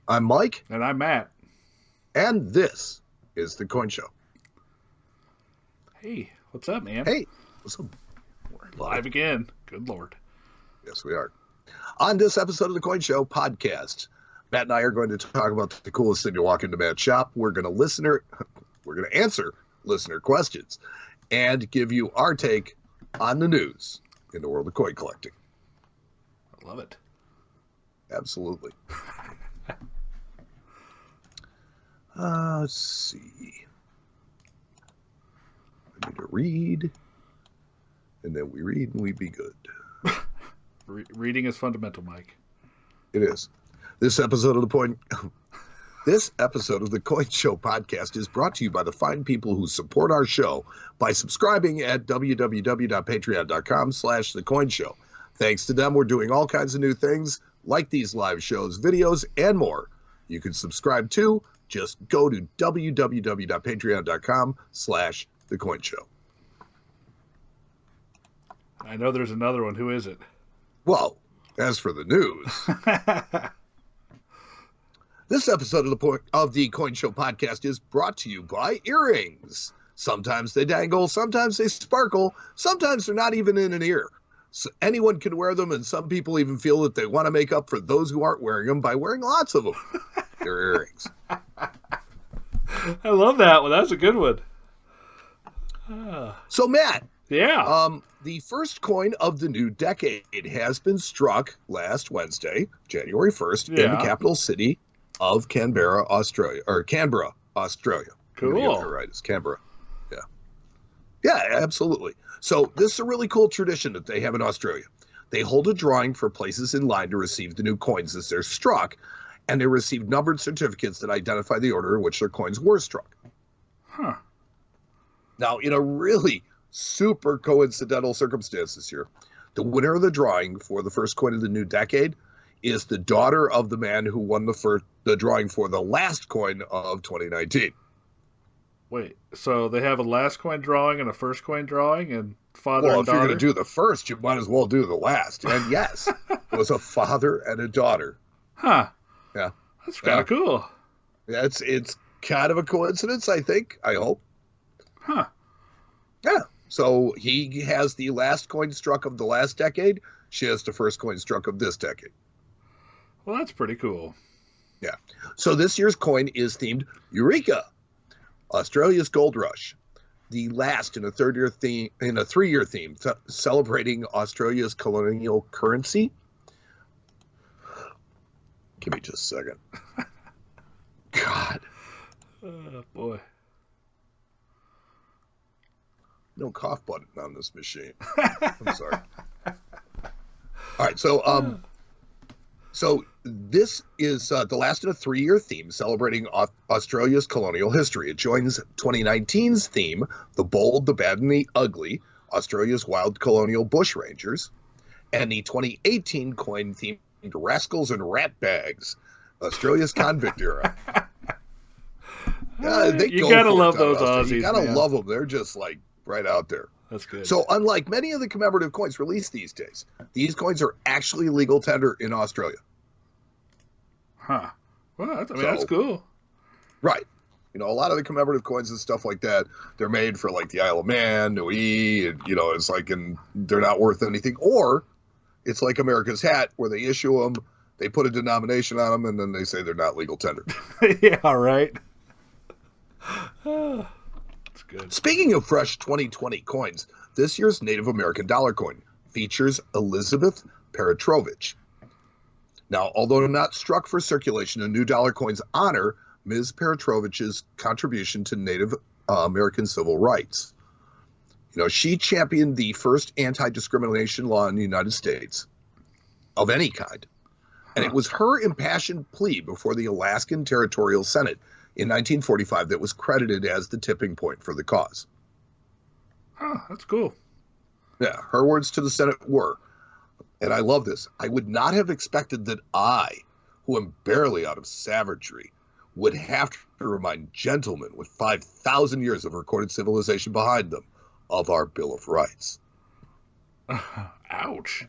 I'm Mike, And I'm Matt. and this is The Coin Show. Hey, what's up, man? Hey, what's up? We're live again. Good Lord. Yes, we are. On this episode of The Coin Show podcast, Matt and I are going to talk about the coolest thing to walk into Matt's shop. We're going to answer listener questions and give you our take on the news in the world of coin collecting. I love it. Absolutely. Let's see. I need to read, and then we read and we be good. Reading is fundamental, Mike. It is. This episode of the Coin Show podcast is brought to you by the fine people who support our show by subscribing at www.patreon.com/thecoinshow. Thanks to them, we're doing all kinds of new things like these live shows, videos, and more. You can subscribe to. Just go to www.patreon.com/thecoinshow. I know there's another one. Who is it? Well, as for the news, this episode of the Coin Show podcast is brought to you by earrings. Sometimes they dangle, sometimes they sparkle, sometimes they're not even in an ear. So anyone can wear them, and some people even feel that they want to make up for those who aren't wearing them by wearing lots of them. They're earrings. I love that one. That's a good one. So, Matt, Yeah. the first coin of the new decade has been struck last Wednesday, January 1st, in the Yeah. capital city of Canberra, Australia. Cool. Right, it's Canberra. Yeah. Yeah, absolutely. So this is a really cool tradition that they have in Australia. They hold a drawing for places in line to receive the new coins as they're struck, and they receive numbered certificates that identify the order in which their coins were struck. Huh. Now, in a really super coincidental circumstance this year, the winner of the drawing for the first coin of the new decade is the daughter of the man who won the drawing for the last coin of 2019. Wait, so they have a last coin drawing and a first coin drawing and father Well, and if you're daughter? going to do the first, you might as well do the last. And yes, it was a father and a daughter. Huh. Yeah. That's kind of cool. Yeah, it's kind of a coincidence, I think. I hope. Huh. Yeah. So he has the last coin struck of the last decade. She has the first coin struck of this decade. Well, that's pretty cool. Yeah. So this year's coin is themed Eureka, Australia's Gold Rush, the last in a three-year theme celebrating Australia's colonial currency. Give me just a second. God, Oh, boy. no cough button on this machine. I'm sorry. All right, so this is the last in a three-year theme celebrating Australia's colonial history. It joins 2019's theme, The Bold, the Bad, and the Ugly, Australia's Wild Colonial Bushrangers, and the 2018 coin themed Rascals and Ratbags, Australia's convict era. You gotta love those Aussies. You gotta man. love them. They're just like right out there. That's good. So unlike many of the commemorative coins released these days, these coins are actually legal tender in Australia. Huh. Well, that's cool. Right. You know, a lot of the commemorative coins and stuff like that, they're made for like the Isle of Man, Niue, and it's like, and they're not worth anything. Or it's like America's hat where they issue them, they put a denomination on them, and then they say they're not legal tender. Yeah, right. That's good. Speaking of fresh 2020 coins, this year's Native American dollar coin features Elizabeth Petrovich. Now, although not struck for circulation, the new dollar coins honor Ms. Petrovich's contribution to Native American civil rights. She championed the first anti-discrimination law in the United States of any kind. And it was her impassioned plea before the Alaskan Territorial Senate in 1945 that was credited as the tipping point for the cause. Oh, that's cool. Yeah, her words to the Senate were, and I love this, I would not have expected that I, who am barely out of savagery, would have to remind gentlemen with 5,000 years of recorded civilization behind them of our Bill of Rights. Ouch.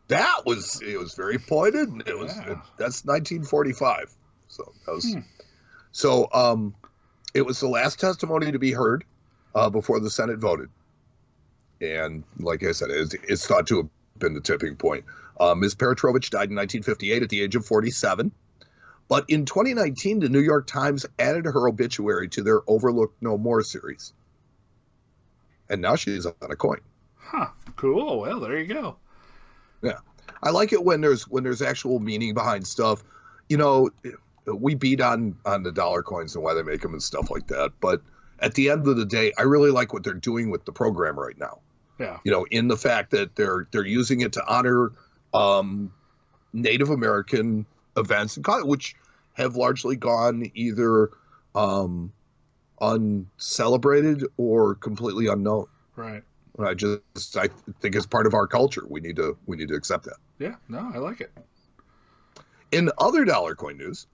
It was very pointed. And that's 1945. So that was it was the last testimony to be heard before the Senate voted. And like I said, it's thought to have been the tipping point. Ms. Peratrovich died in 1958 at the age of 47. But in 2019, the New York Times added her obituary to their Overlooked No More series. And now she's on a coin. Huh. Cool. Well, there you go. Yeah. I like it when there's actual meaning behind stuff. You know, we beat on the dollar coins and why they make them and stuff like that. But at the end of the day, I really like what they're doing with the program right now. Yeah. You know, in the fact that they're using it to honor Native American events, which have largely gone either uncelebrated or completely unknown. Right. I think it's part of our culture. We need to accept that. Yeah. No, I like it. In other dollar coin news,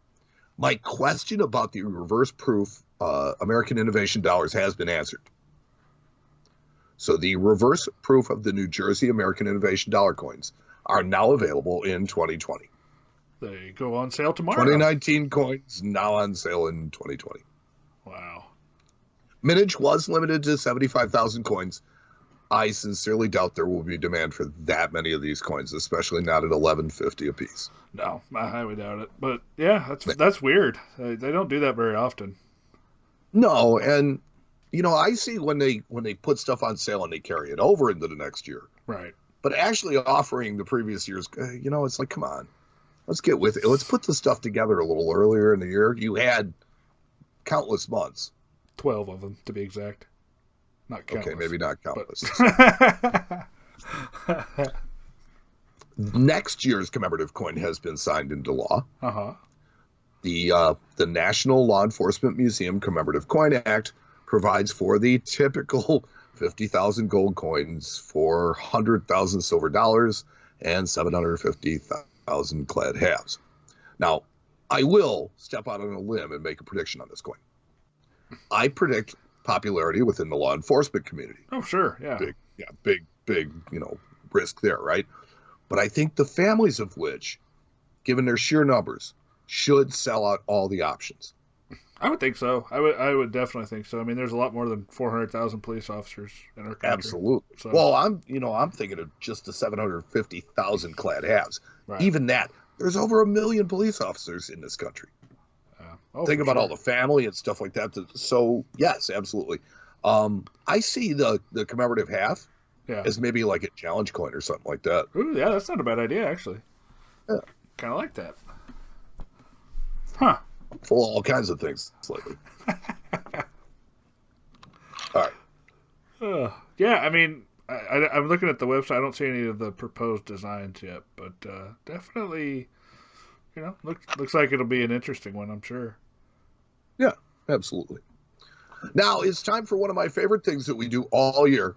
my question about the reverse proof American Innovation dollars has been answered. So the reverse proof of the New Jersey American Innovation dollar coins are now available in 2020. They go on sale tomorrow. 2019 coins now on sale in 2020. Wow. Mintage was limited to 75,000 coins. I sincerely doubt there will be demand for that many of these coins, especially not at $11.50 a piece. No, I highly doubt it. But yeah, that's weird. They don't do that very often. No, and you know, I see when they put stuff on sale and they carry it over into the next year. Right. But actually offering the previous year's, you know, it's like, come on, let's get with it. Let's put the stuff together a little earlier in the year. You had countless months. 12 of them, to be exact. Not countless. Okay, maybe not countless. But... Next year's commemorative coin has been signed into law. Uh-huh. The National Law Enforcement Museum Commemorative Coin Act provides for the typical 50,000 gold coins, 400,000 silver dollars, and 750,000 clad halves. Now, I will step out on a limb and make a prediction on this coin. I predict popularity within the law enforcement community. Oh, sure, yeah. Big, you know, risk there, right? But I think the families of which, given their sheer numbers, should sell out all the options. I would think so. I would definitely think so. I mean, there's a lot more than 400,000 police officers in our country. Absolutely. So. Well, I'm thinking of just the 750,000 clad halves. Right. Even that, there's over 1 million police officers in this country. Think about all the family and stuff like that. So yes, absolutely. I see the commemorative half as maybe like a challenge coin or something like that. Ooh, yeah, that's not a bad idea actually. Yeah. Kind of like that. Huh. Full of all kinds of things lately. All right. Yeah, I mean, I'm looking at the website. I don't see any of the proposed designs yet, but definitely, you know, looks like it'll be an interesting one, I'm sure. Yeah, absolutely. Now it's time for one of my favorite things that we do all year.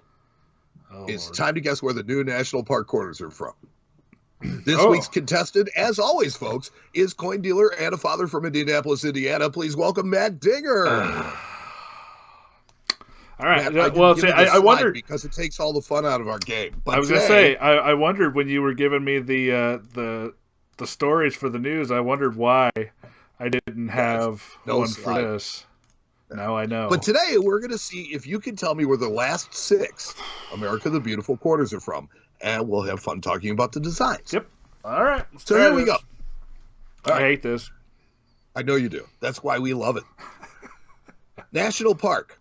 It's time to guess where the new national park quarters are from. This week's contestant, as always, folks, is coin dealer and a father from Indianapolis, Indiana. Please welcome Matt Dinger. All right. Matt, I wondered because it takes all the fun out of our game. But I was going to say, I wondered when you were giving me the stories for the news. I wondered why I didn't have one for this. Now I know. But today we're going to see if you can tell me where the last 6 America the Beautiful quarters are from. And we'll have fun talking about the designs. Yep. All right. So here we go. I hate this. I know you do. That's why we love it. National Park.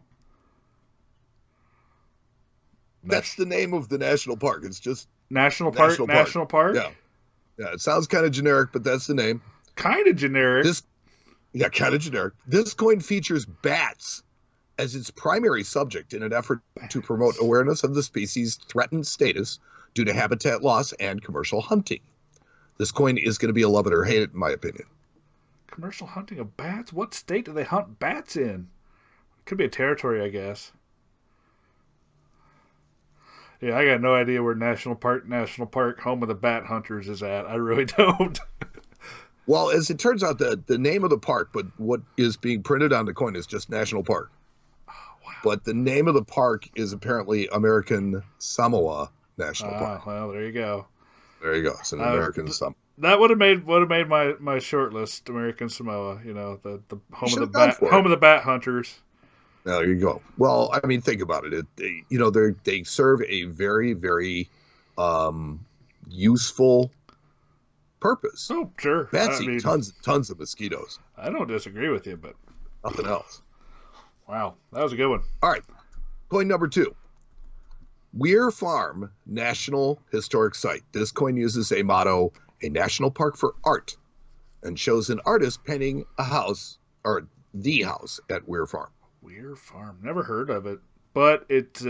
That's the name of the national park. It's just National Park. National Park? Yeah. Yeah, it sounds kind of generic, but that's the name. Kind of generic. Kind of generic. This coin features bats as its primary subject in an effort to promote awareness of the species' threatened status due to habitat loss and commercial hunting. This coin is going to be a love it or hate it, in my opinion. Commercial hunting of bats? What state do they hunt bats in? Could be a territory, I guess. Yeah, I got no idea where National Park, home of the bat hunters, is at. I really don't. Well, as it turns out, the name of the park, but what is being printed on the coin is just National Park. Oh, wow. But the name of the park is apparently American Samoa National Park. Well, there you go. There you go. It's an American Samoa. That would have made my short list. American Samoa. You know, the home of the bat hunters. There you go. Well, I mean, think about it. They serve a very, very useful purpose. Oh, sure. Fancy, tons of mosquitoes. I don't disagree with you, but nothing else. Wow, that was a good one. All right, coin number 2. Weir Farm National Historic Site. This coin uses a motto, a national park for art, and shows an artist painting a house, or the house at Weir Farm. Weir Farm. Never heard of it, but it's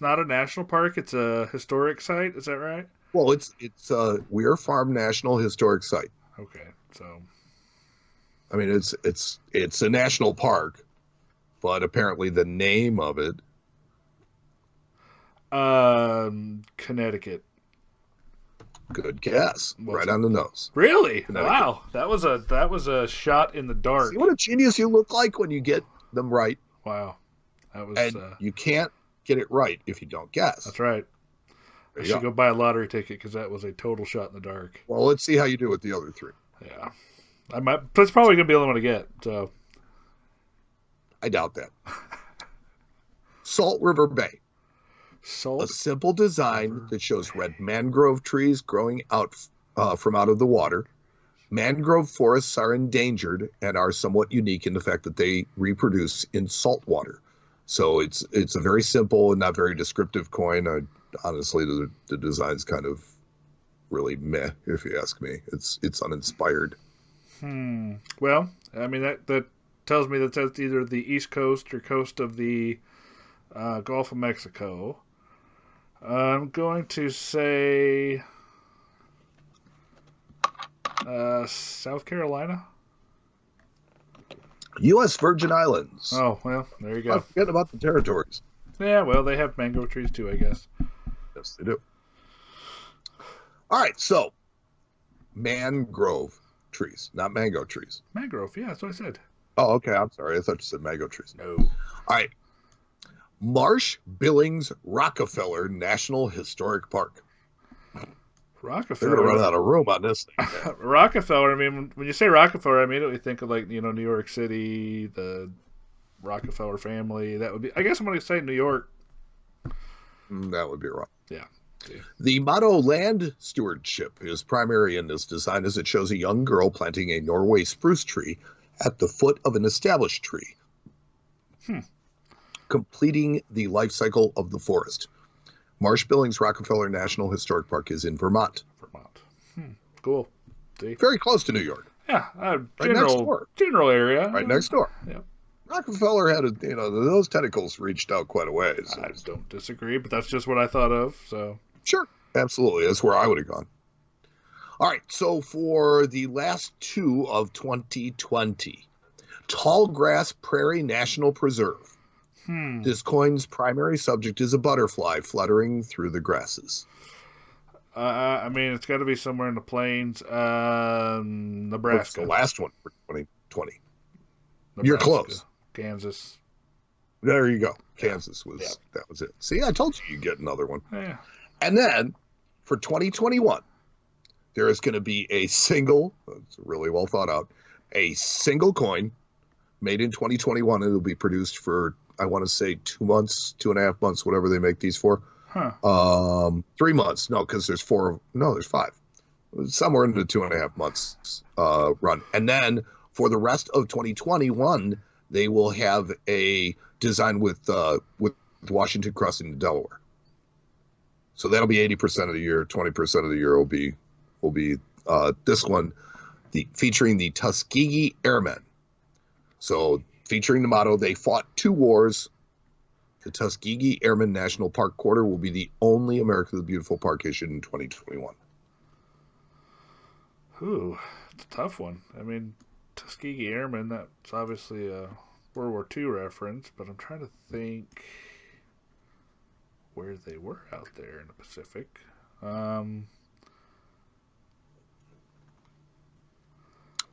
not a national park. It's a historic site. Is that right? Well, it's Weir Farm National Historic Site. Okay, so I mean it's a national park, but apparently the name of it. Connecticut. Good guess. Right on the nose. Really? Wow, that was a shot in the dark. See what a genius you look like when you get them right. Wow, that was. And you can't get it right if you don't guess. That's right. I should go buy a lottery ticket because that was a total shot in the dark. Well, let's see how you do with the other 3. Yeah, that's probably gonna be the only one to get. So, I doubt that. Salt River Bay. A simple design that shows red mangrove trees growing out from out of the water. Mangrove forests are endangered and are somewhat unique in the fact that they reproduce in salt water. So it's a very simple and not very descriptive coin. Honestly, the design's kind of really meh, if you ask me. It's uninspired. Well, I mean that tells me that that's either the east coast or coast of the Gulf of Mexico. I'm going to say South Carolina. U.S. Virgin Islands. Oh, well, there you go. Forget about the territories. Yeah, well, they have mango trees too, I guess. Yes, they do. All right, so mangrove trees, not mango trees. Mangrove, yeah, that's what I said. Oh, okay. I'm sorry. I thought you said mango trees. No. All right. Marsh Billings Rockefeller National Historic Park. Rockefeller. They're going to run out of room on this thing. Rockefeller, I mean, when you say Rockefeller, I immediately think of, like, New York City, the Rockefeller family. That would be, I guess I'm going to say New York. That would be wrong. Yeah. The motto land stewardship is primary in this design as it shows a young girl planting a Norway spruce tree at the foot of an established tree, completing the life cycle of the forest. Marsh Billings Rockefeller National Historic Park is in Vermont. Cool. See? Very close to New York. Yeah, right next door. General area. Right next door. Yeah. Rockefeller had those tentacles reached out quite a ways. I don't disagree, but that's just what I thought of. So sure, absolutely, that's where I would have gone. All right, so for the last 2 of 2020, Tallgrass Prairie National Preserve. This coin's primary subject is a butterfly fluttering through the grasses. I mean, it's got to be somewhere in the plains. Nebraska. It's the last one for 2020. Nebraska. You're close. Kansas. There you go. Kansas that was it. See, I told you you'd get another one. Yeah. And then for 2021, there is going to be a single, it's really well thought out, a single coin made in 2021, and it'll be produced for, I want to say 2 months, 2.5 months, whatever they make these for. 3 months. No, because there's 5. Somewhere in the 2.5 months run. And then for the rest of 2021, they will have a design with Washington crossing to Delaware. So that'll be 80% of the year. 20% of the year will be this one, featuring the Tuskegee Airmen. So featuring the motto, they fought 2 wars. The Tuskegee Airmen National Park Quarter will be the only America the Beautiful park issued in 2021. Ooh, it's a tough one. I mean, Tuskegee Airmen, that's obviously a World War II reference, but I'm trying to think where they were out there in the Pacific.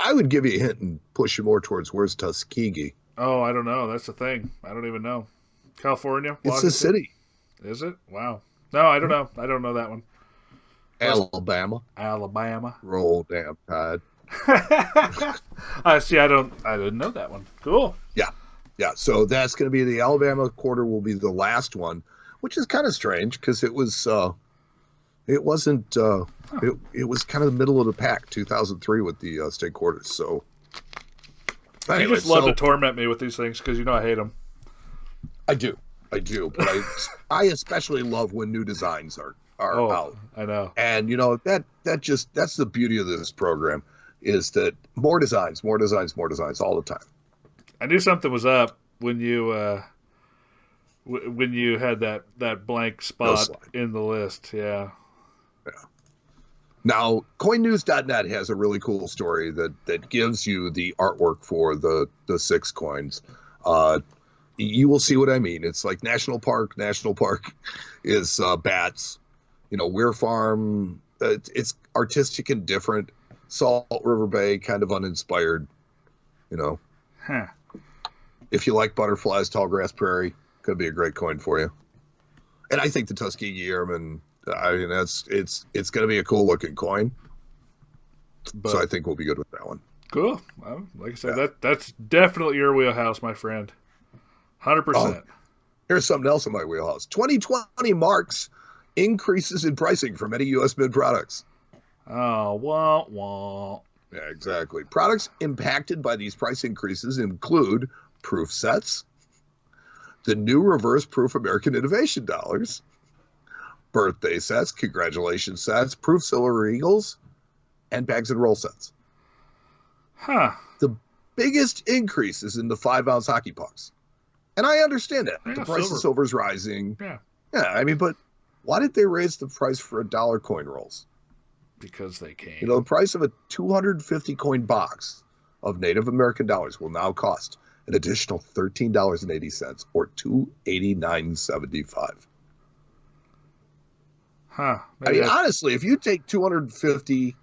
I would give you a hint and push you more towards where's Tuskegee. Oh, I don't know. That's the thing. I don't even know. California? It's a city. Is it? Wow. No, I don't know. I don't know that one. Alabama. Alabama. Roll damn Tide. I see. I didn't know that one. Cool. Yeah. Yeah. So that's going to be the Alabama quarter will be the last one, which is kind of strange because it wasn't, it was kind of the middle of the pack, 2003 with the state quarters. So anyway, you just love to torment me with these things because you know I hate them. I do. But I especially love when new designs are out. I know. And that's the beauty of this program is that more designs all the time. I knew something was up when you had that blank spot in the list. Yeah. Now, CoinNews.net has a really cool story that gives you the artwork for the 6 coins. You will see what I mean. It's like National Park. National Park is bats. Weir Farm. It's artistic and different. Salt River Bay, kind of uninspired. Huh. If you like butterflies, Tallgrass Prairie could be a great coin for you. And I think the Tuskegee Airmen. I mean, it's going to be a cool looking coin. So I think we'll be good with that one. Cool. Well, like I said, that's definitely your wheelhouse, my friend. 100%. Here's something else in my wheelhouse. 2020 marks increases in pricing for many U.S. Mint products. Oh, wah, wah. Yeah, exactly. Products impacted by these price increases include proof sets, the new reverse proof American Innovation dollars, birthday sets, congratulations sets, proof Silver Eagles, and bags and roll sets. Huh. The biggest increase is in the 5-ounce hockey pucks. And I understand that. The price of silver is rising. Yeah. Yeah, I mean, but why did they raise the price for $1 coin rolls? Because they can. The price of a 250 coin box of Native American dollars will now cost an additional $13.80 or $289.75. Huh. I mean, honestly, if you take $250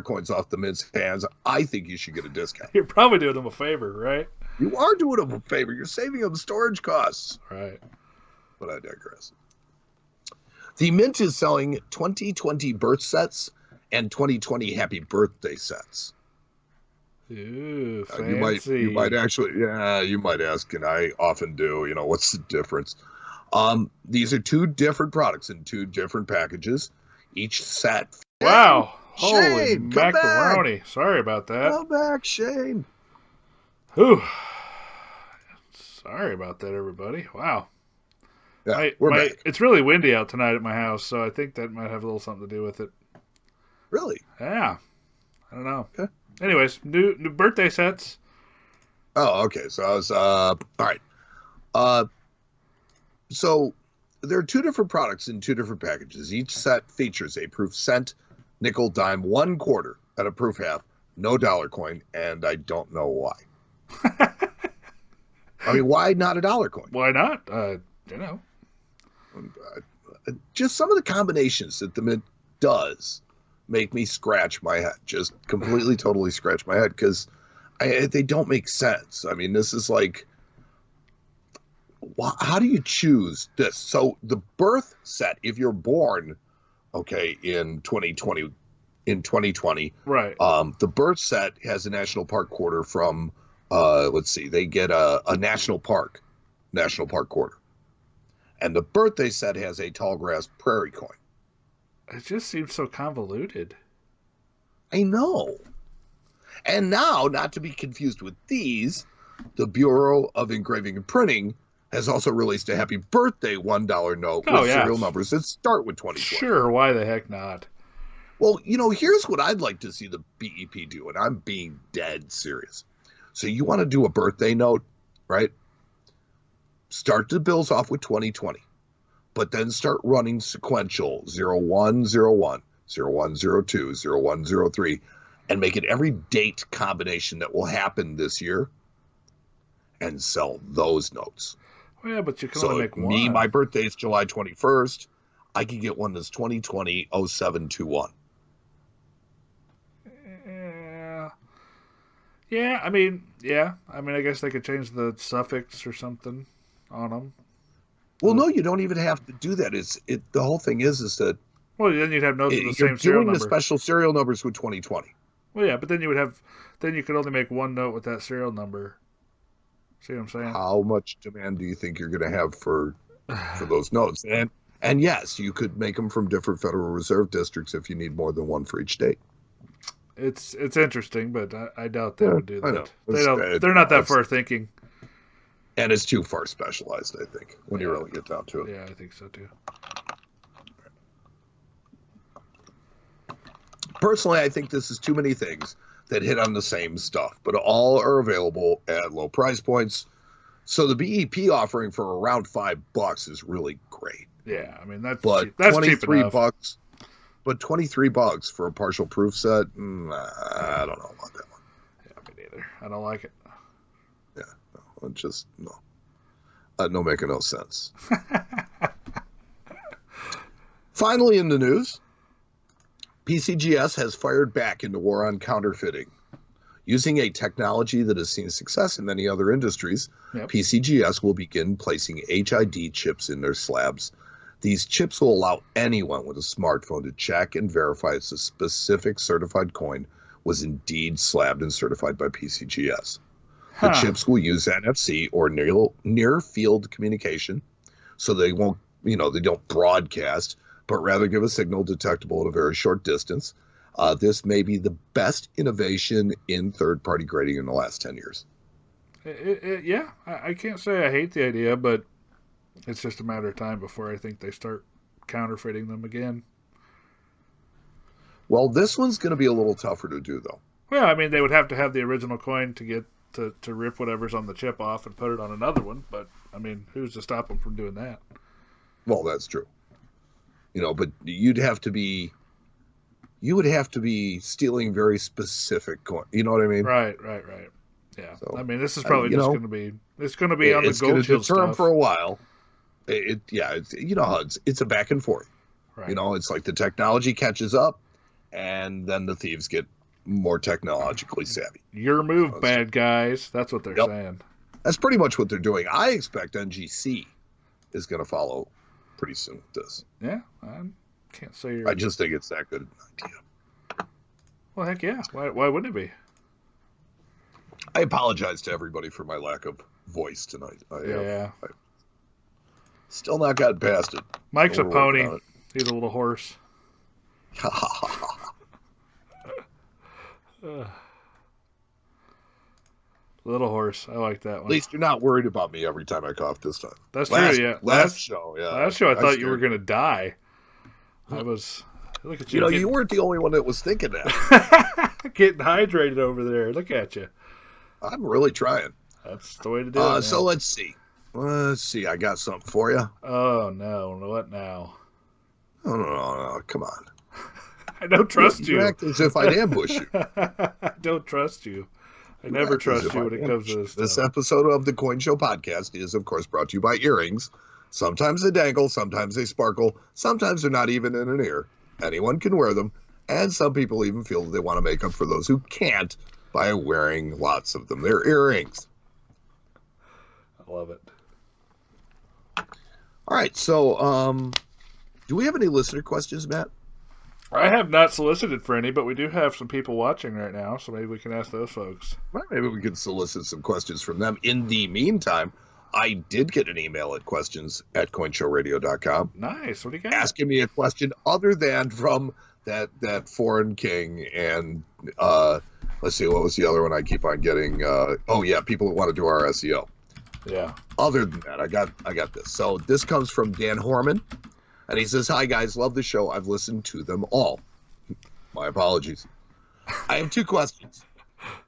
coins off the Mint's hands, I think you should get a discount. You're probably doing them a favor, right? You are doing them a favor. You're saving them storage costs. Right. But I digress. The Mint is selling 2020 birth sets and 2020 happy birthday sets. Ooh, fancy. You might actually, you might ask, and I often do, what's the difference? These are 2 different products in 2 different packages. Each set. Wow. Holy Shane, macaroni. Sorry about that. Come back, Shane. Whew. Sorry about that, everybody. Wow. Yeah, we're back. It's really windy out tonight at my house, so I think that might have a little something to do with it. Really? Yeah. I don't know. Okay. Anyways, new birthday sets. Oh, okay. So I was all right. So there are 2 different products in 2 different packages. Each set features a proof cent, nickel, dime, 1 quarter, and a proof half, no dollar coin, and I don't know why. I mean, why not a dollar coin? Why not? Just some of the combinations that the Mint does make me scratch my head, just completely, totally scratch my head, because they don't make sense. I mean, this is like, how do you choose this? So the birth set, if you're born, in 2020, right? The birth set has a national park quarter from, let's see, they get a national park quarter, and the birthday set has a Tallgrass Prairie coin. It just seems so convoluted. I know. And now, not to be confused with these, the Bureau of Engraving and Printing has also released a happy birthday $1 note with serial numbers that start with 2020. Sure, why the heck not? Well, here's what I'd like to see the BEP do, and I'm being dead serious. So you want to do a birthday note, right? Start the bills off with 2020, but then start running sequential 0101, 0102, 0103, and make it every date combination that will happen this year and sell those notes. Well, yeah, but you can only make one. My birthday is July 21st. I can get one that's 2020 0721. Yeah, I mean, I guess they could change the suffix or something on them. Well, no, you don't even have to do that. The whole thing is that Well, then you'd have nodes with the You're same serial doing the number. special serial numbers with 2020. Well, yeah, but then you could only make one note with that serial number. See what I'm saying? How much demand do you think you're going to have for those nodes? And yes, you could make them from different Federal Reserve districts if you need more than one for each state. It's interesting, but I doubt they would do I know. that. They're not that far thinking. And it's too far specialized, I think, when you really get down to it. Yeah, I think so too. Personally, I think this is too many things that hit on the same stuff, but all are available at low price points. So the BEP offering for around $5 is really great. Yeah, I mean that's $23 cheap enough. But $23 for a partial proof set, I don't know about that one. Yeah, me neither. I don't like it. Yeah, no, just no. No making no sense. Finally, in the news, PCGS has fired back into war on counterfeiting. Using a technology that has seen success in many other industries, PCGS will begin placing HID chips in their slabs. These chips will allow anyone with a smartphone to check and verify if a specific certified coin was indeed slabbed and certified by PCGS. The chips will use NFC or near field communication, so they won't, they don't broadcast, but rather give a signal detectable at a very short distance. This may be the best innovation in third-party grading in the last 10 years. Yeah, I can't say I hate the idea, but it's just a matter of time before I think they start counterfeiting them again. Well, this one's going to be a little tougher to do, though. Well, I mean, they would have to have the original coin to get to rip whatever's on the chip off and put it on another one. But, I mean, who's to stop them from doing that? Well, that's true. But you would have to be stealing very specific coin. You know what I mean? Right. Yeah. So, I mean, this is probably just going to be. It's going to be on the Gold Shield stuff. It's going to deter them for a while. It's a back and forth. Right. It's like the technology catches up, and then the thieves get more technologically savvy. Your move, bad guys. That's what they're saying. That's pretty much what they're doing. I expect NGC is going to follow pretty soon with this. Yeah, I can't say I just think it's that good an idea. Well, heck yeah. Why wouldn't it be? I apologize to everybody for my lack of voice tonight. I still not gotten past it. Mike's a pony. He's a little horse. Little horse. I like that one. At least you're not worried about me every time I cough this time. That's true, yeah. Last show, yeah. Last show, I thought you were going to die. I was... Look at you. You weren't the only one that was thinking that. Getting hydrated over there. Look at you. I'm really trying. That's the way to do it. So let's see. I got something for you. Oh, no. What now? Oh, no. Come on. I don't trust you. You act as if I'd ambush you. I don't trust you. I never trust you when it comes to this stuff. This episode of the Coin Show podcast is, of course, brought to you by earrings. Sometimes they dangle, sometimes they sparkle, sometimes they're not even in an ear. Anyone can wear them, and some people even feel that they want to make up for those who can't by wearing lots of them. They're earrings. I love it. All right, so do we have any listener questions, Matt? I have not solicited for any, but we do have some people watching right now, so maybe we can ask those folks. Well, maybe we can solicit some questions from them. In the meantime, I did get an email at questions@coinshowradio.com. Nice. What do you got? Asking me a question other than from that foreign king and let's see, what was the other one I keep on getting? People that want to do our SEO. Yeah. Other than that, I got this. So this comes from Dan Horman. And he says, "Hi, guys. Love the show. I've listened to them all." My apologies. I have two questions.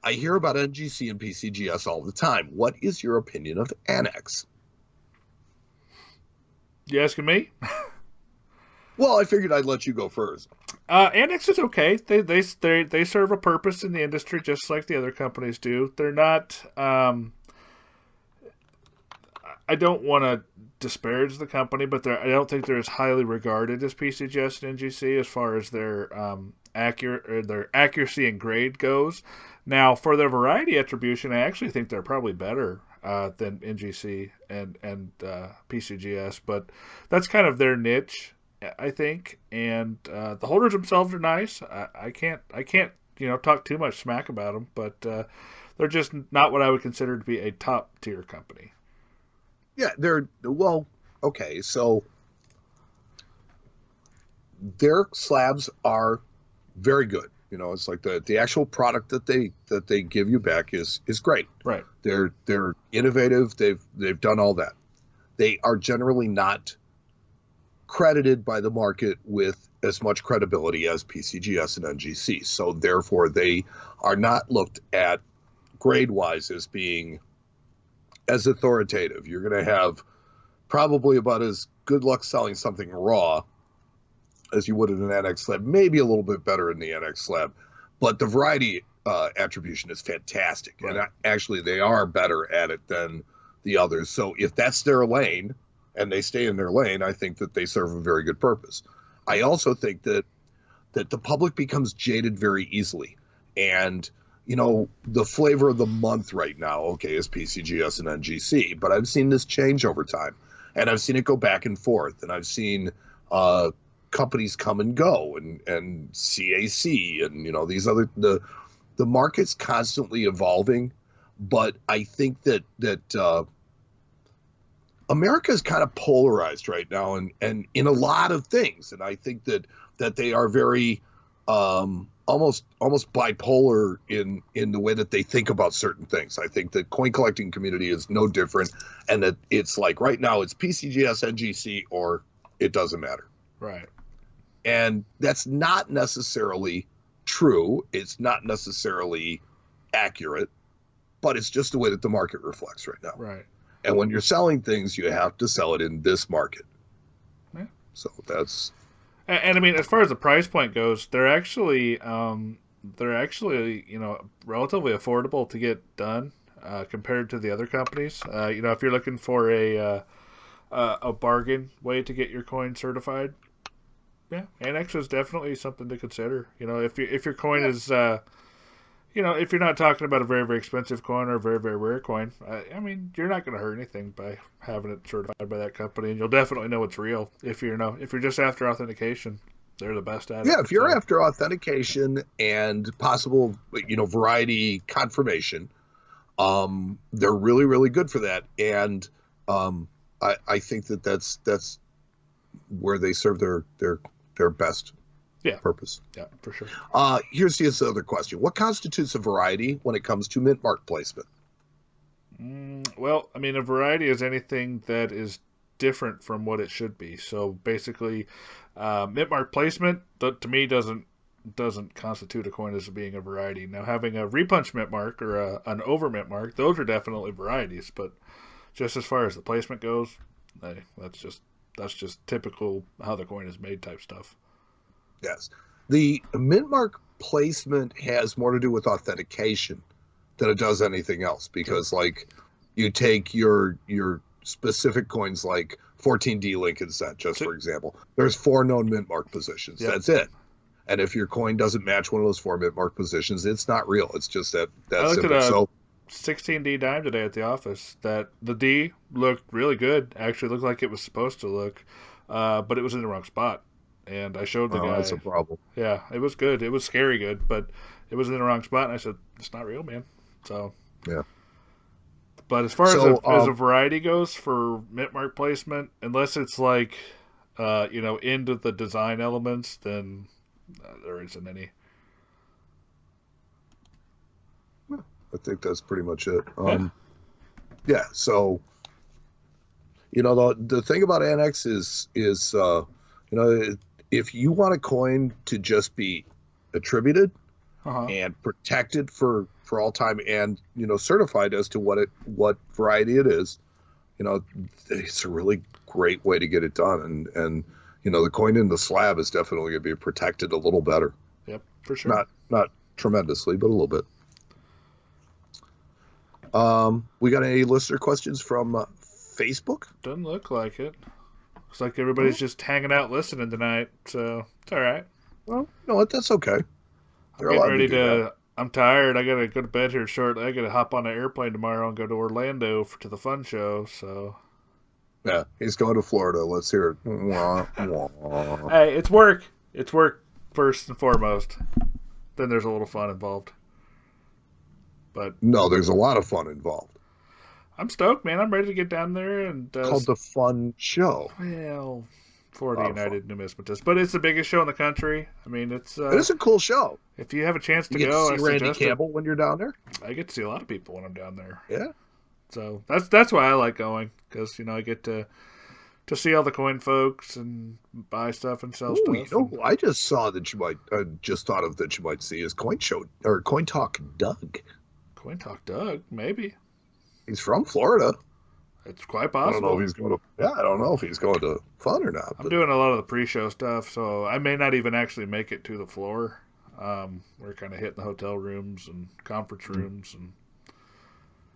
I hear about NGC and PCGS all the time. What is your opinion of Annex? You asking me? Well, I figured I'd let you go first. Annex is okay. They serve a purpose in the industry just like the other companies do. They're not... I don't want to disparage the company, but I don't think they're as highly regarded as PCGS and NGC as far as their accuracy and grade goes. Now, for their variety attribution, I actually think they're probably better than NGC and PCGS, but that's kind of their niche. I think, and the holders themselves are nice. I can't talk too much smack about them, but they're just not what I would consider to be a top tier company. Yeah, well, okay, so their slabs are very good. It's like the actual product that they give you back is great. Right. They're innovative. They've done all that. They are generally not credited by the market with as much credibility as PCGS and NGC. So therefore, they are not looked at grade wise as being as authoritative. You're going to have probably about as good luck selling something raw as you would in an NX slab, maybe a little bit better in the NX slab, but the variety attribution is fantastic. Right. And actually, they are better at it than the others. So if that's their lane and they stay in their lane, I think that they serve a very good purpose. I also think that the public becomes jaded very easily. And, the flavor of the month right now, okay, is PCGS and NGC, but I've seen this change over time. And I've seen it go back and forth. And I've seen companies come and go, and CAC and these other the market's constantly evolving, but I think that America is kind of polarized right now, and in a lot of things, and I think that they are very almost bipolar in the way that they think about certain things. I think the coin collecting community is no different, and that it's like right now it's PCGS, NGC, or it doesn't matter. Right. And that's not necessarily true. It's not necessarily accurate, but it's just the way that the market reflects right now. Right. And when you're selling things, you have to sell it in this market. Yeah. So that's. And I mean, as far as the price point goes, they're actually relatively affordable to get done compared to the other companies. If you're looking for a bargain way to get your coin certified, yeah, Annex is definitely something to consider. If your coin is, if you're not talking about a very, very expensive coin or a very, very rare coin, I mean, you're not going to hurt anything by having it certified by that company, and you'll definitely know it's real. If you're just after authentication, they're the best at it. Yeah, if you're after authentication and possible, variety confirmation, they're really, really good for that. And I think that that's where they serve their best purpose. Yeah, for sure. Here's this other question. What constitutes a variety when it comes to mint mark placement? Well, I mean, a variety is anything that is different from what it should be. So basically, mint mark placement to me doesn't constitute a coin as being a variety. Now, having a repunch mint mark or an over mint mark, those are definitely varieties. But just as far as the placement goes, that's just typical how the coin is made type stuff. Yes. The mint mark placement has more to do with authentication than it does anything else, because like you take your specific coins like 14D Lincoln Cent, just for example. There's 4 known mint mark positions. Yep. That's it. And if your coin doesn't match one of those 4 mint mark positions, it's not real. It's just that simple. So 16D dime today at the office. That the D looked really good. Actually looked like it was supposed to look, but it was in the wrong spot. And I showed the guy. That's a problem. Yeah, it was good. It was scary good, but it was in the wrong spot. And I said, "It's not real, man." So yeah. But as far as a variety goes for mint mark placement, unless it's like, into the design elements, then there isn't any. I think that's pretty much it. Yeah. So, the thing about Annex is if you want a coin to just be attributed and protected for all time, and certified as to what variety it is, it's a really great way to get it done, and the coin in the slab is definitely going to be protected a little better. Yep, for sure. Not tremendously, but a little bit. We got any listener questions from Facebook? Doesn't look like it. Looks like everybody's just hanging out listening tonight, so it's all right. Well, that's okay. I'm getting ready to. I'm tired. I gotta go to bed here shortly. I gotta hop on an airplane tomorrow and go to Orlando to the fun show. So. Yeah, he's going to Florida. Let's hear it. Wah, wah. Hey, it's work. It's work first and foremost. Then there's a little fun involved. But No, there's a lot of fun involved. I'm stoked, man. I'm ready to get down there and Called the Fun Show. well, Florida A lot of fun. United Numismatist, but it's the biggest show in the country. I mean, it's It is a cool show. if you have a chance You to get to go, see I Randy suggest it. Campbell when you're down there. I get to see a lot of people when I'm down there, Yeah. so that's why I like going because I get to see all the coin folks and buy stuff and sell Ooh, stuff. you know who I just saw that you might just thought of that you might see is Coin Show or Coin Talk Doug. Coin Talk Doug, maybe He's from Florida. it's quite I don't know possible. if he's going to. Yeah, I don't know if he's going to Fun or not. I'm But doing a lot of the pre-show stuff, so I may not even actually make it to the floor. We're kind of hitting the hotel rooms and conference rooms and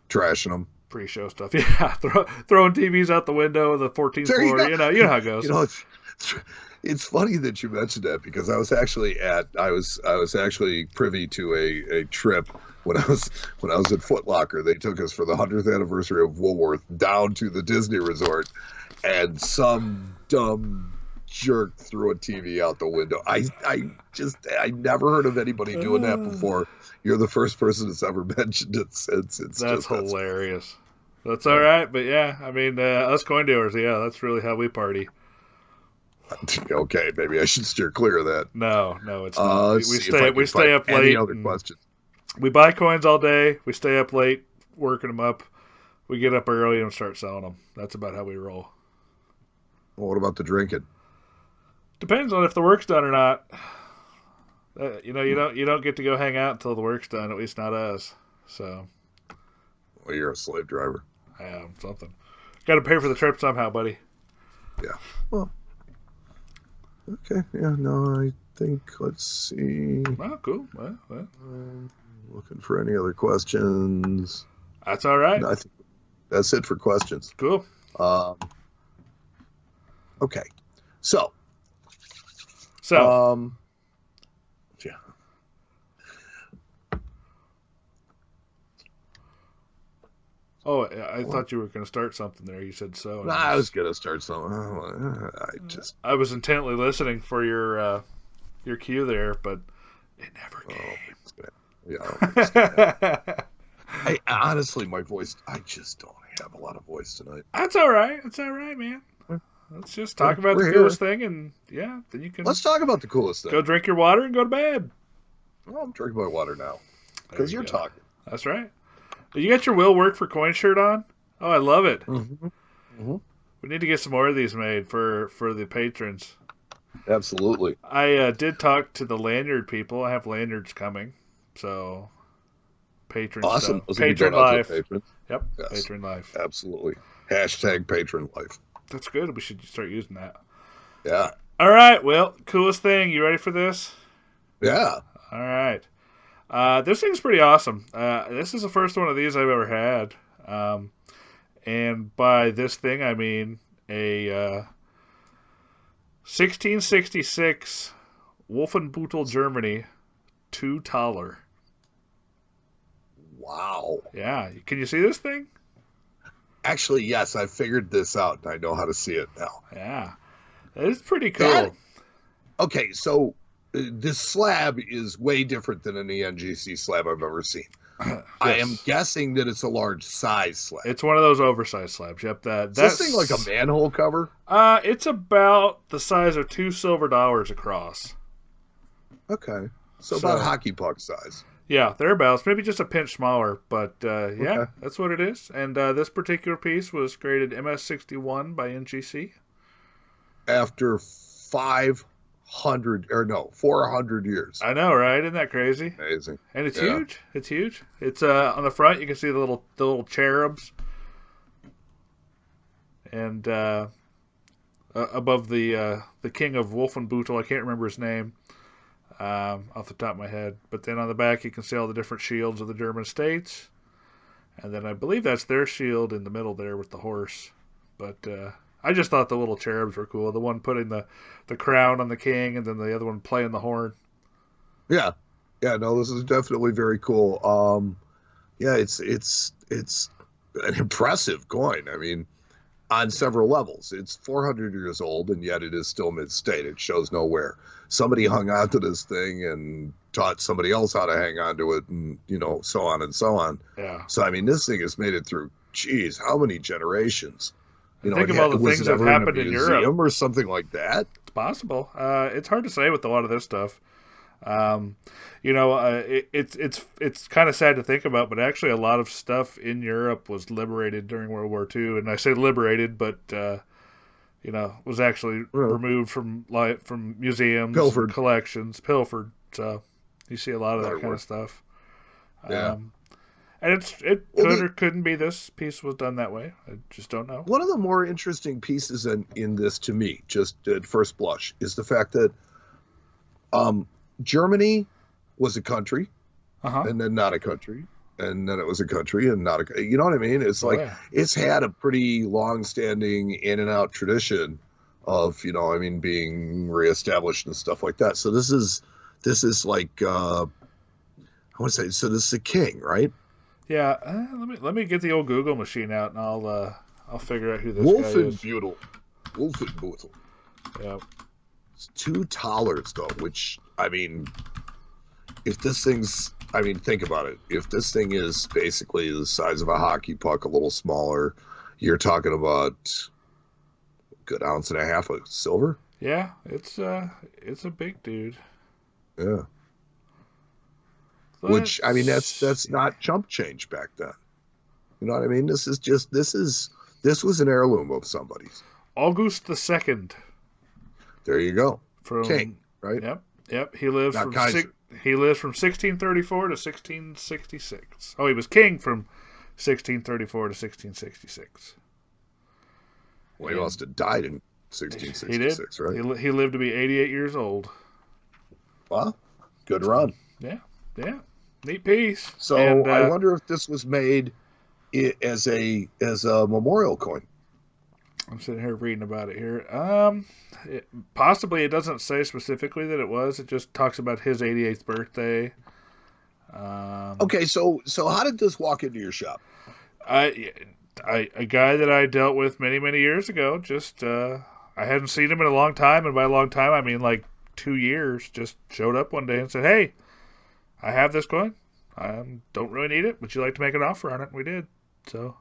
trashing him. pre-show stuff. Yeah, throwing TVs out the window, the 14th There you floor. go. You know how it goes. You know, it's funny that you mentioned that because I was actually privy to a trip when I was at Foot Locker. They took us for the 100th anniversary of Woolworth down to the Disney Resort, and some dumb jerk threw a TV out the window. I never heard of anybody doing that before. You're the first person that's ever mentioned it since. That's hilarious. That's all right, but yeah, I mean, us coin dealers, yeah, that's really how we party. Okay, maybe I should steer clear of that. No, it's not. Let's see if I can We stay find up any late. other questions? We buy coins all day. We stay up late working them up. We get up early and start selling them. That's about how we roll. Well, what about the drinking? Depends on if the work's done or not. You don't get to go hang out until the work's done. At least not us. So, Well, you're a slave driver. something. Got to pay for the trip somehow, buddy. Yeah. Well, okay. Yeah, no, I think, let's see. Oh, cool. Well, Looking for any other questions. that's all right. No, I think that's it for questions. Cool. Um, okay. So, So, yeah. I thought you were going to start something there. You said so. and I was going to start something. I was intently listening for your cue there, but it never came. Yeah. I honestly, my voice, I just don't have a lot of voice tonight. That's all right. It's all right, man. Let's just talk about the coolest thing, and yeah, then you can Let's talk about the coolest thing. go drink your water and go to bed. Well, I'm drinking my water now because you're go. talking. That's right. You got your Will Work for Coin shirt on? Oh, I love it. Mm-hmm. Mm-hmm. We need to get some more of these made for the patrons. Absolutely. I did talk to the lanyard people. I have lanyards coming, so patron Awesome. stuff. Patron life. Yep. Yes. Patron life. Absolutely. Hashtag patron life. That's good. We should start using that. Yeah. All right. Well, coolest thing. You ready for this? Yeah. All right. This thing's pretty awesome. This is the first one of these I've ever had. And by this thing, I mean a 1666 Wolfenbüttel, Germany, 2 Thaler. Wow. Yeah. Can you see this thing? Actually, yes, I figured this out and I know how to see it now. Yeah. It's pretty cool. Okay, so this slab is way different than any NGC slab I've ever seen. Yes. I am guessing that it's a large size slab. It's one of those oversized slabs. Yep. Is this thing like a manhole cover? It's about the size of 2 silver dollars across. Okay. So about hockey puck size. Yeah, thereabouts. Maybe just a pinch smaller, but yeah, Okay. that's what it is. And this particular piece was graded MS61 by NGC. After 400 years. I know, right? Isn't that crazy? Amazing. And it's huge. It's huge. It's on the front. You can see the little cherubs, and above the king of Wolfenbüttel, I can't remember his name off the top of my head. But then on the back, you can see all the different shields of the German states, and then I believe that's their shield in the middle there with the horse. But I just thought the little cherubs were cool. The one putting the crown on the king, and then the other one playing the horn. Yeah. Yeah, no, this is definitely very cool. Yeah, it's an impressive coin. I mean, on several levels. It's 400 years old, and yet it is still mid-state. It shows no wear. Somebody hung on to this thing and taught somebody else how to hang on to it, and so on and so on. Yeah. So I mean, this thing has made it through. Geez, how many generations? Think of all the things that happened in Europe or something like that. It's possible. It's hard to say with a lot of this stuff. It's kind of sad to think about, but actually a lot of stuff in Europe was liberated during World War II, and I say liberated, but was actually removed from museums, pilfered, collections, pilfered. So you see a lot of that kind of stuff. Yeah. And it could or couldn't be this piece was done that way. I just don't know. One of the more interesting pieces in this to me, just at first blush, is the fact that Germany was a country, and then not a country, and then it was a country and not a. You know what I mean? It's like it's had a pretty long-standing in and out tradition of being reestablished and stuff like that. So this is like I want to say. So this is a king, right? Yeah. Let me get the old Google machine out, and I'll figure out who this guy is. Wolfenbüttel. Yeah. It's $2 though, which I mean, if this thing's, think about it. If this thing is basically the size of a hockey puck, a little smaller, you're talking about a good ounce and a half of silver. Yeah, it's a big dude. Yeah. Which that's not chump change back then. You know what I mean? This was an heirloom of somebody's. August II. There you go. King, right? Yep. He lives from 1634 to 1666. Oh, he was king from 1634 to 1666. Well, he must have died in 1666, right? He lived to be 88 years old. Well, good run. Yeah. Neat piece. So I wonder if this was made as a memorial coin. I'm sitting here reading about it here. Possibly it doesn't say specifically that it was. It just talks about his 88th birthday. Okay, so how did this walk into your shop? A guy that I dealt with many, many years ago. Just I hadn't seen him in a long time, and by a long time I mean like 2 years. Just showed up one day and said, "Hey, I have this coin. I don't really need it. Would you like to make an offer on it?" And we did. So.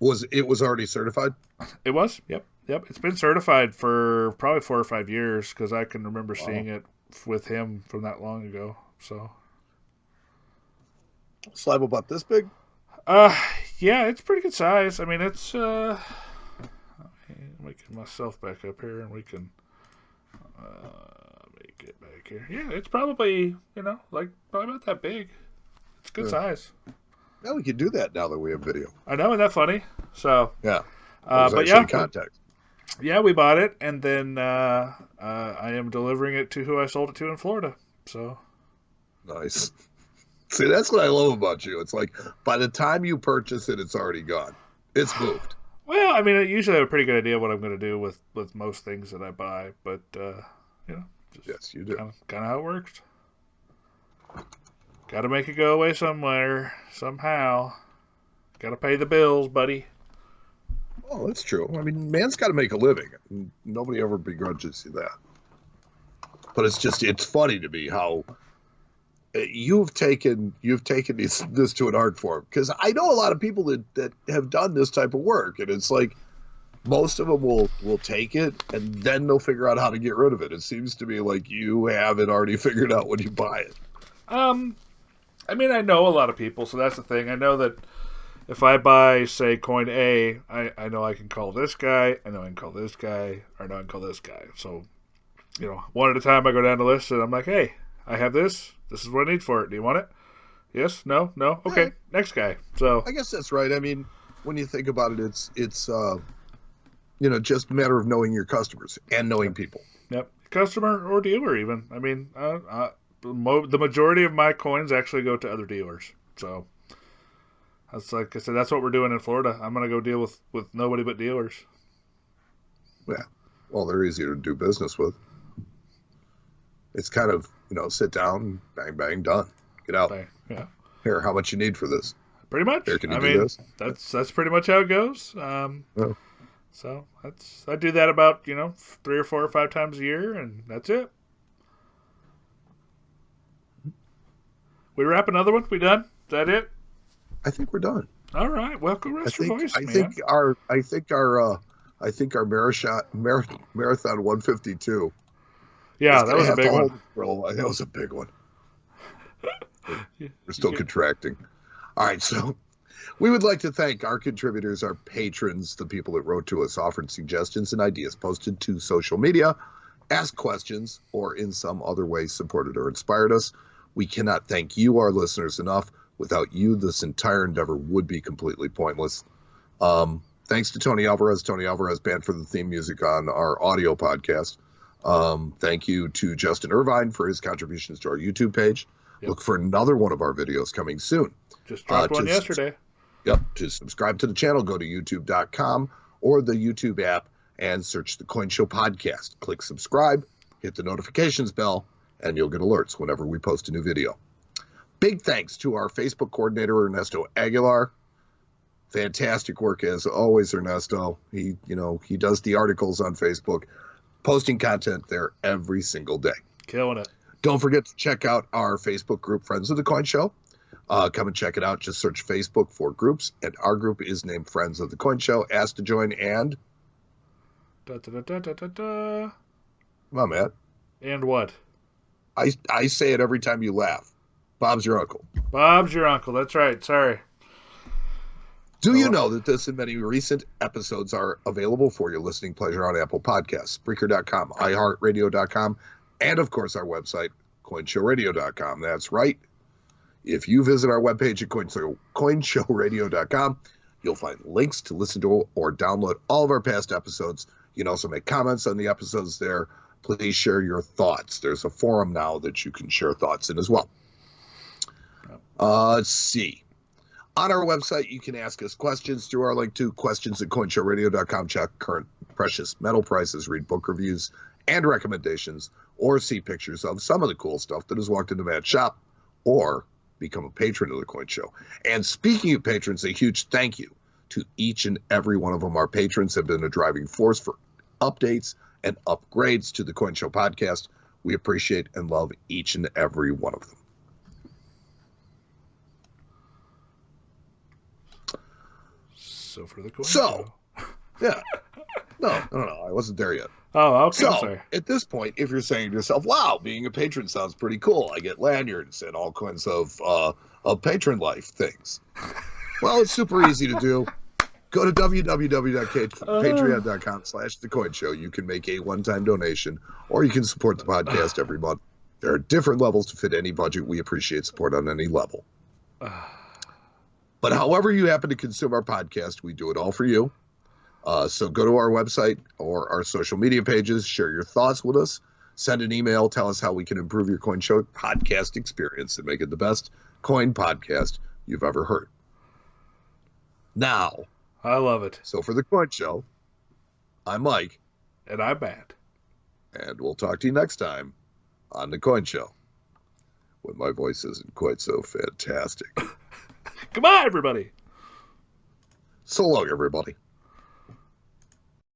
Was it already certified? It was. Yep. It's been certified for probably 4 or 5 years because I can remember seeing it with him from that long ago. So. Slab about this big? Yeah, it's pretty good size. I mean, it's. Let me get myself back up here, and we can. Let me get back here. Yeah, it's probably probably about that big. It's good size. Yeah, we can do that now that we have video. I know, isn't that funny? So yeah, but yeah, context. Yeah, we bought it, and then I am delivering it to who I sold it to in Florida. So nice. See, that's what I love about you. It's like by the time you purchase it, it's already gone. It's moved. Well, I mean, I usually have a pretty good idea what I'm going to do with most things that I buy, but yes, you do. Kind of how it works. Got to make it go away somewhere, somehow. Got to pay the bills, buddy. Oh, that's true. I mean, man's got to make a living. Nobody ever begrudges you that. But it's funny to me how you've taken this to an art form. Because I know a lot of people that have done this type of work, and it's like most of them will take it, and then they'll figure out how to get rid of it. It seems to me like you have it already figured out when you buy it. I mean, I know a lot of people, so that's the thing. I know that if I buy, say, coin A, I know I can call this guy, I know I can call this guy, or I know I can call this guy. So, one at a time I go down the list, and I'm like, hey, I have this. This is what I need for it. Do you want it? Yes? No? No? Okay. Next guy. So I guess that's right. I mean, when you think about it, it's just a matter of knowing your customers and knowing people. Yep. Customer or dealer even. I mean, the majority of my coins actually go to other dealers. So that's like I said, that's what we're doing in Florida. I'm going to go deal with nobody but dealers. Yeah. Well, they're easier to do business with. It's kind of, sit down, bang, bang, done. Get out. Yeah. Here, how much you need for this? Pretty much. Here, can you I do mean, this? that's pretty much how it goes. Oh. So I do that about 3 or 4 or 5 times a year, and that's it. We wrap another one. We done? Is that it? I think we're done. All right. Well, go rest your voice, man. I think our marathon 152. Yeah, that was a big one. That was a big one. We're still contracting. All right, so we would like to thank our contributors, our patrons, the people that wrote to us, offered suggestions and ideas, posted to social media, asked questions, or in some other way supported or inspired us. We cannot thank you, our listeners, enough. Without you, this entire endeavor would be completely pointless. Thanks to Tony Alvarez. Tony Alvarez band for the theme music on our audio podcast. Thank you to Justin Irvine for his contributions to our YouTube page. Yep. Look for another one of our videos coming soon. Just dropped one yesterday. Yep. To subscribe to the channel, go to youtube.com or the YouTube app and search the Coin Show Podcast. Click subscribe, hit the notifications bell, and you'll get alerts whenever we post a new video. Big thanks to our Facebook coordinator, Ernesto Aguilar. Fantastic work as always, Ernesto. He does the articles on Facebook, posting content there every single day. Killing it. Don't forget to check out our Facebook group, Friends of the Coin Show. Come and check it out. Just search Facebook for groups, and our group is named Friends of the Coin Show. Ask to join, and... Da, da, da, da, da, da. Come on, Matt. And what? I say it every time you laugh. Bob's your uncle. Bob's your uncle. That's right. Sorry. Do you know that this and many recent episodes are available for your listening pleasure on Apple Podcasts, Spreaker.com, iHeartRadio.com, and, of course, our website, CoinShowRadio.com. That's right. If you visit our webpage at CoinShowRadio.com, you'll find links to listen to or download all of our past episodes. You can also make comments on the episodes there. Please share your thoughts. There's a forum now that you can share thoughts in as well. Let's see. On our website, you can ask us questions through our link to questions@coinshowradio.com. Check current precious metal prices, read book reviews and recommendations, or see pictures of some of the cool stuff that has walked into Matt's shop, or become a patron of the Coin Show. And speaking of patrons, a huge thank you to each and every one of them. Our patrons have been a driving force for updates and upgrades to the Coin Show podcast. We appreciate and love each and every one of them. So for the Coin Show. Yeah. No, I wasn't there yet. Oh, okay. So, Sorry. at this point, if you're saying to yourself, wow, being a patron sounds pretty cool. I get lanyards and all kinds of patron life things. Well, it's super easy to do. Go to www.patreon.com/thecoinshow. You can make a one-time donation, or you can support the podcast every month. There are different levels to fit any budget. We appreciate support on any level. But however you happen to consume our podcast, we do it all for you. So go to our website or our social media pages, share your thoughts with us, send an email, tell us how we can improve your Coin Show podcast experience and make it the best coin podcast you've ever heard. Now, I love it. So for the Coin Show, I'm Mike. And I'm Matt. And we'll talk to you next time on the Coin Show, when my voice isn't quite so fantastic. Goodbye, everybody. So long, everybody.